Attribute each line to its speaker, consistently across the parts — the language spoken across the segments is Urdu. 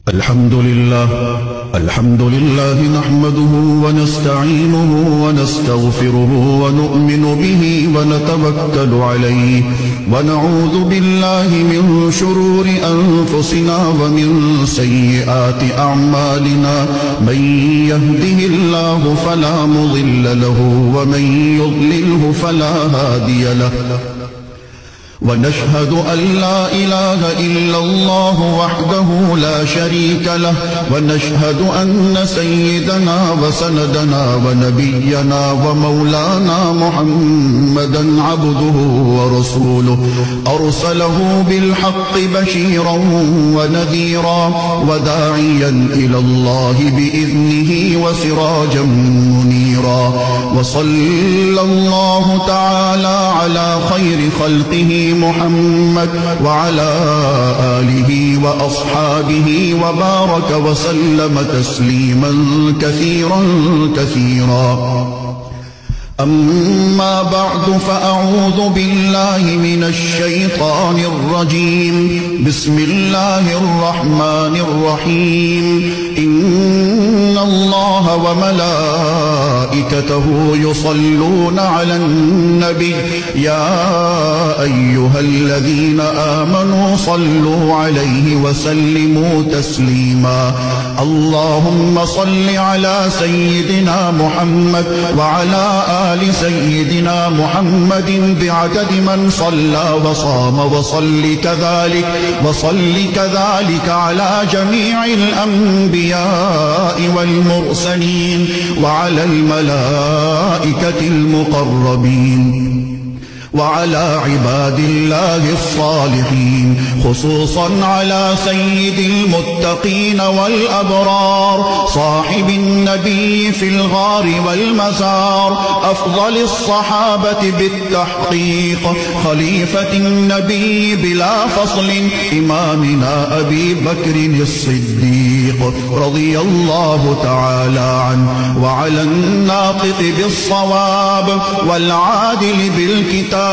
Speaker 1: الحمد لله نحمده ونستعينه ونستغفره ونؤمن به ونتوكل عليه ونعوذ بالله من شرور أنفسنا ومن سيئات أعمالنا من يهده الله فلا مضل له ومن يضلله فلا هادي له ونشهد أن لا إله إلا الله وحده لا شريك له ونشهد أن سيدنا وسندنا ونبينا ومولانا محمدا عبده ورسوله أرسله بالحق بشيرا ونذيرا وداعيا إلى الله بإذنه وسراجا منيرا وصلى الله تعالى على خير خلقه محمد وعلى آله وأصحابه وبارك وسلم تسليما كثيرا كثيرا. أما بعد فأعوذ بالله من الشيطان الرجيم. بسم الله الرحمن الرحيم. إن الله وملائكته يصلون على النبي يا أيها الذين آمنوا صلوا عليه وسلموا تسليما. اللهم صل على سيدنا محمد وعلى آل سيدنا محمد بعدد من صلى وصام وصل كذلك على جميع الأنبياء والمرسلين وعلى الملائكة المقربين وعلى عباد الله الصالحين خصوصا على سيد المتقين والأبرار صاحب النبي في الغار والمزار أفضل الصحابة بالتحقيق خليفة النبي بلا فصل إمامنا أبي بكر الصديق رضي الله تعالى عنه وعلى الناطق بالصواب والعادل بالكتاب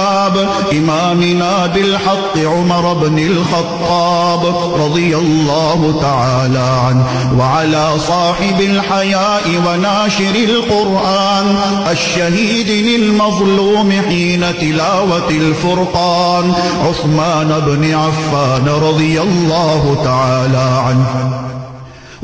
Speaker 1: إمامنا بالحق عمر بن الخطاب رضي الله تعالى عنه وعلى صاحب الحياء وناشر القرآن الشهيد للمظلوم حين تلاوة الفرقان عثمان بن عفان رضي الله تعالى عنه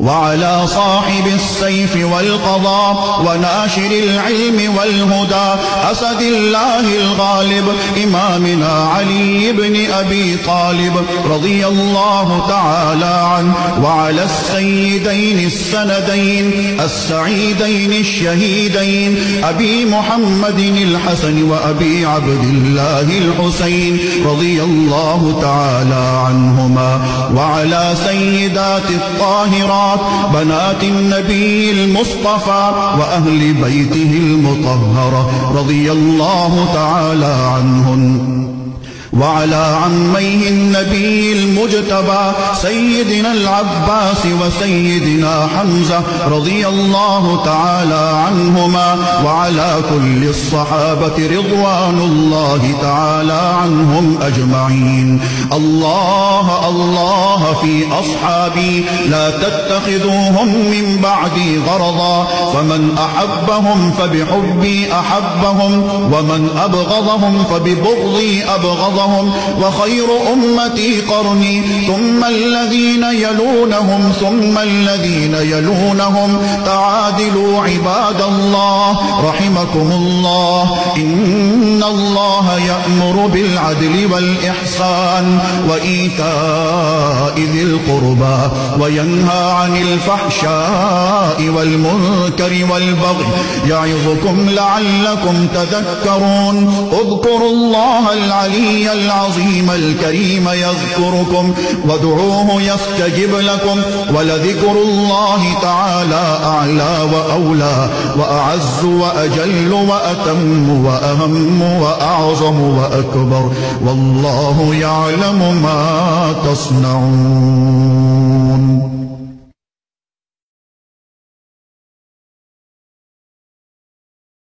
Speaker 1: وعلى صاحب السيف والقضاء وناشر العلم والهدى أسد الله الغالب إمامنا علي بن أبي طالب رضي الله تعالى عنه وعلى السيدين السندين السعيدين الشهيدين أبي محمد الحسن وأبي عبد الله الحسين رضي الله تعالى عنهما وعلى سيدات الطاهرات بنات النبي المصطفى وأهل بيته المطهرة رضي الله تعالى عنهن وعلى عميه النبي المجتبى سيدنا العباس وسيدنا حمزة رضي الله تعالى عنهما وعلى كل الصحابة رضوان الله تعالى عنهم أجمعين. الله الله في أصحابي لا تتخذوهم من بعدي غرضا فمن أحبهم فبحبي أحبهم ومن أبغضهم فببغضي أبغضهم وخير أمتي قرني ثم الذين يلونهم ثم الذين يلونهم تعادلوا عباد الله رحمكم الله. إن الله يأمر بالعدل والإحسان وإيتاء ذي القربى وينهى عن الفحشاء والمنكر والبغي يعظكم لعلكم تذكرون. اذكروا الله العلي العظيم الكريم يذكركم وادعوه يستجب لكم ولذكر الله تعالى أعلى وأولى وأعز وأجل وأتم وأهم وأعظم وأكبر والله يعلم ما تصنعون.